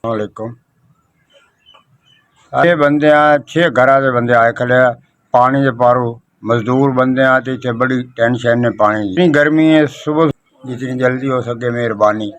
वालेकुम। ये बंदे आए 6 घर के बंदे आए खले पानी के पारो मजदूर बंदे आते थे। बड़ी टेंशन है पानी की। इतनी गर्मी है सुबह जितनी जल्दी हो सके मेहरबानी।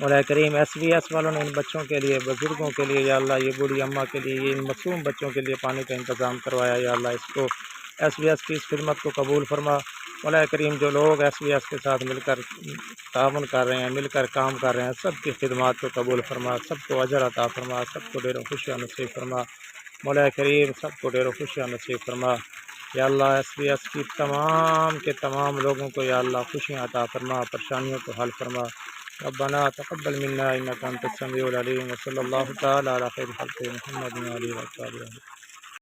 मौला करीम SVS वालों ने इन बच्चों के लिए, बुज़ुर्गों के लिए या अल्लाह, ये बूढ़ी अम्मा के लिए, ये इन मासूम बच्चों के लिए पानी का इंतज़ाम करवाया या अल्लाह। इसको SVS की इस खिदमत को कबूल फरमा। मौला करीम जो लोग SVS के साथ मिलकर ताउन कर रहे हैं, मिलकर काम कर रहे हैं, सब की खिदमत को कबूल फरमा, सबको अजर अता फरमा, सबको ढेरों खुशियाँ नसीब फरमा। मौला करीम सबको ढेरों खुशियाँ नसीब फरमा या अल्लाह। SVS की तमाम के तमाम लोगों को या अल्लाह खुशियाँ अता फरमा, परेशानियों को हल फरमा। रब्बना तक़ब्बल मिन्ना इन्नका अंतस समीउल अलीम व सल्लल्लाहु तआला अला खैरि खल्क़िही मुहम्मदिन व आलिहि व अस्हाबिही।